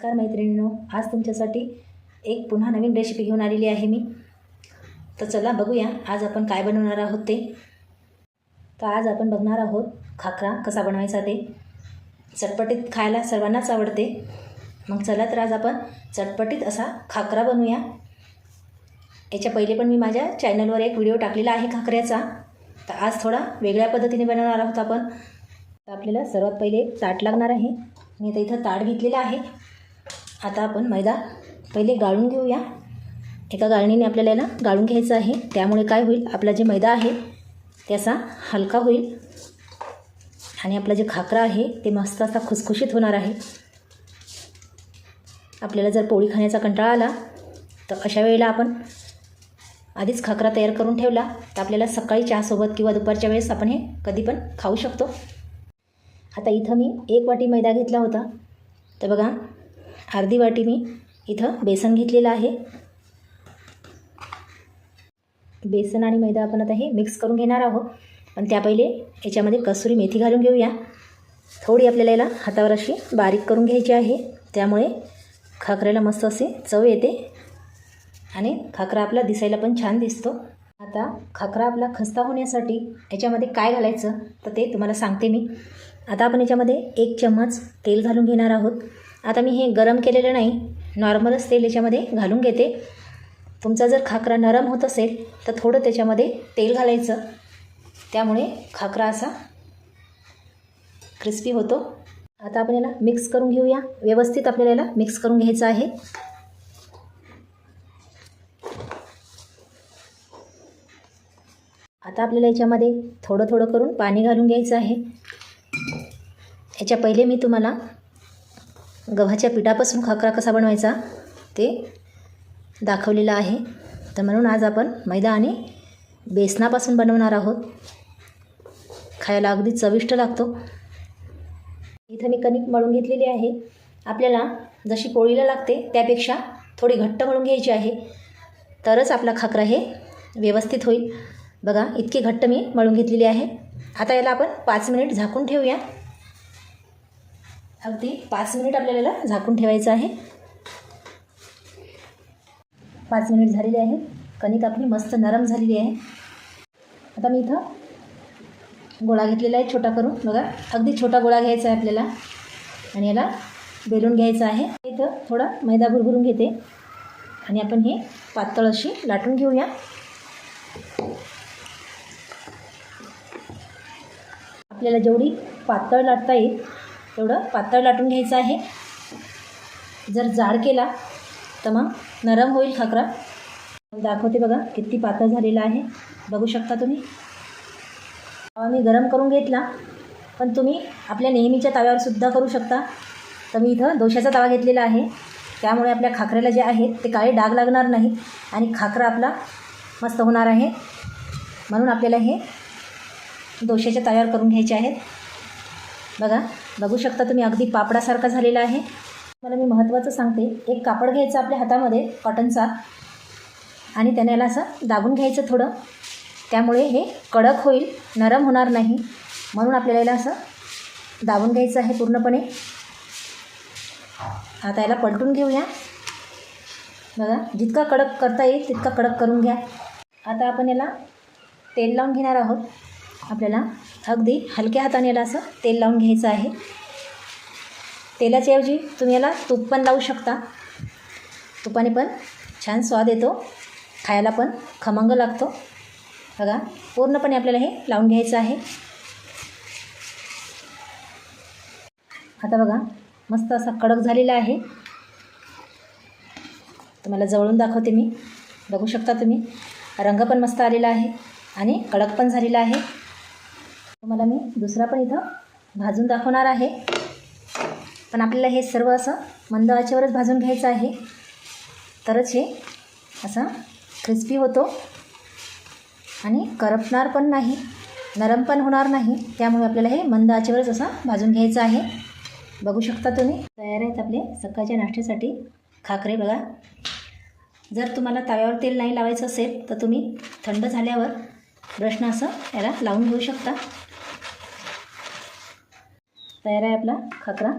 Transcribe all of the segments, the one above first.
नमस्कार मैत्रिणींनो, आज तुमच्यासाठी एक पुन्हा नवीन रेसिपी घेऊन आलेली आहे मी. तर चला बघूया आज आपण काय बनवणार आहोत ते. तर आज आपण बघणार आहोत खाकरा कसा बनवायचा ते. चटपटीत खायला सर्वांनाच आवडते. मग चला तर आज आपण चटपटीत असा खाकरा बनवूया. याच्या पहिले पण मी माझ्या चॅनलवर एक व्हिडिओ टाकलेला आहे खाकऱ्याचा. तर आज थोडा वेगळ्या पद्धतीने बनवणार आहोत आपण. तर आपल्याला सर्वात पहिले एक ताट लागणार आहे. मी आता इथं ताट घेतलेलं आहे. आता आपण मैदा पहिले गाळून घेऊया. एका गाळणीने आपल्याला याला गाळून घ्यायचं आहे. त्यामुळे काय होईल, आपला जे मैदा आहे त्याचा हलका होईल आणि आपला जे खाकरा आहे ते मस्त असा खुसखुशीत होणार आहे. आपल्याला जर पोळी खाण्याचा कंटाळा आला तर अशा वेळेला आपण आधीच खाकरा तयार करून ठेवला तर आपल्याला सकाळी चहासोबत किंवा दुपारच्या वेळेस आपण हे कधी पण खाऊ शकतो. आता इथं मी 1 वाटी मैदा घेतला होता. तर बघा, अर्धी वाटी मी इथं बेसन घेतलेलं आहे. बेसन आणि मैदा आपण आता हे मिक्स करून घेणार आहोत. पण त्या पहिले याच्यामध्ये कसुरी मेथी घालून घेऊया. थोडी आपल्याला याला हातावर अशी बारीक करून घ्यायची आहे. त्यामुळे खाकऱ्याला मस्त असे चव येते आणि खाकरा आपला दिसायला पण छान दिसतो. आता खाकरा आपला खस्ता होण्यासाठी याच्यामध्ये काय घालायचं तर ते तुम्हाला सांगते मी. आता आपण याच्यामध्ये 1 चम्मच तेल घालून घेणार आहोत. आता मी हे गरम केलेलं नाही, नॉर्मलच तेल याच्यामध्ये घालून घेते. तुमचा जर खाकरा नरम होत असेल तर थोडं त्याच्यामध्ये तेल घालायचं. त्यामुळे खाकरा असा क्रिस्पी होतो. आता आपण याला मिक्स करून घेऊया. व्यवस्थित आपल्याला याला मिक्स करून घ्यायचं आहे. आता आपल्याला याच्यामध्ये थोडं थोडं करून पाणी घालून घ्यायचं आहे. याच्या पहिले मी तुम्हाला गव्हाच्या पिठापासून खाकरा कसा बनवायचा ते दाखवलेलं आहे. तर म्हणून आज आपण मैदा आणि बेसनापासून बनवणार आहोत. खायला अगदी चविष्ट लागतो. इथं मी कणिक मळून घेतलेली आहे. आपल्याला जशी पोळीला लागते त्यापेक्षा थोडी घट्ट मळून घ्यायची आहे. तरच आपला खाकरा हे व्यवस्थित होईल. बघा, इतकी घट्ट मी मळून घेतलेली आहे. आता याला आपण 5 मिनिट झाकून ठेवूया. अगदी 5 मिनिट आपल्याला झाकून ठेवायचं आहे. 5 मिनिट झालेले आहे. कणिक आपली मस्त नरम झालेली आहे. आता मी इथं गोळा घेतलेला आहे छोटा करून. बघा, अगदी छोटा गोळा घ्यायचा आहे आपल्याला आणि याला बेलून घ्यायचं आहे. इथं थोडा मैदा भुरभुरून घेते आणि आपण हे पातळ अशी लाटून घेऊया. आपल्याला जेवढी पातळ लाटता येईल तेवढं पातळ लाटून घ्यायचं आहे. जर जाड केला तर मग नरम होईल खाकरा. दाखवते बघा किती पातळ झालेला आहे. बघू शकता तुम्ही. मी गरम करून घेतला, पण तुम्ही आपल्या नेहमीच्या तव्यावर सुद्धा करू शकता. तर मी इथं दोशाचा तवा घेतलेला आहे. त्यामुळे आपल्या खाकऱ्याला जे आहे ते काळे डाग लागणार नाही आणि खाकरा आपला मस्त होणार आहे. म्हणून आपल्याला हे दोशाच्या तव्यावर करून घ्यायचे आहेत. बघा, बघू शकता तुम्ही अगदी पापडासारखा झालेला आहे. मला मी महत्त्वाचं सांगते, एक कापड घ्यायचं आपल्या हातामध्ये कॉटनचा आणि त्याने याला असं दाबून घ्यायचं थोडं. त्यामुळे हे कडक होईल, नरम होणार नाही. म्हणून आपल्याला याला असं दाबून घ्यायचं आहे पूर्णपणे. आता याला पलटून घेऊया. बघा, जितका कडक करता येईल तितका कडक करून घ्या. आता आपण याला तेल लावून घेणार आहोत. आपल्याला अगदी हलक्या हाताने याला असं तेल लावून घ्यायचं आहे. तेलाच्या ऐवजी तुम्ही याला तूप पण लावू शकता. तुपाने पण छान स्वाद येतो, खायला पण खमंग लागतो. बघा, पूर्णपणे आपल्याला हे लावून घ्यायचं आहे. आता बघा, मस्त असा कडक झालेला आहे. तुम्हाला जवळून दाखवते मी. बघू शकता तुम्ही, रंग पण मस्त आलेला आहे आणि कडक पण झालेला आहे. तुम्हाला मी दुसरा पण इथं भाजून दाखवणार आहे. पण आपल्याला हे सर्व असं मंद आचेवरच भाजून घ्यायचं आहे. तरच हे असं क्रिस्पी होतो आणि करपणार पण नाही, नरम पण होणार नाही. त्यामुळे आपल्याला हे मंद आचेवरच असं भाजून घ्यायचं आहे. बघू शकता तुम्ही. तयार आहेत आपले सकाळच्या नाश्त्यासाठी खाकरे. बघा, जर तुम्हाला तव्यावर तेल नाही लावायचं असेल तर तुम्ही थंड झाल्यावर ब्रशनं असं याला लावून घेऊ शकता. तयार आहे आपला खाकरा.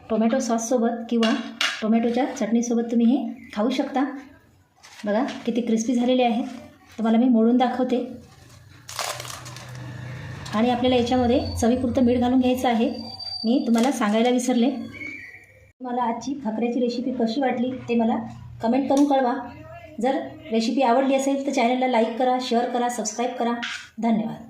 टोमॅटो सॉससोबत किंवा टोमॅटोच्या चटणीसोबत तुम्ही हे खाऊ शकता. बघा किती क्रिस्पी झालेले आहेत. तुम्हाला मी मोडून दाखवते. आणि आपल्याला याच्यामध्ये चवीपुरतं मीठ घालून घ्यायचं आहे. मी तुम्हाला सांगायला विसरले. मला आजची खाकऱ्याची रेसिपी कशी वाटली ते मला कमेंट करून कळवा. जर रेसिपी आवडली असेल तर चॅनलला लाईक करा, शेअर करा, सबस्क्राईब करा. धन्यवाद.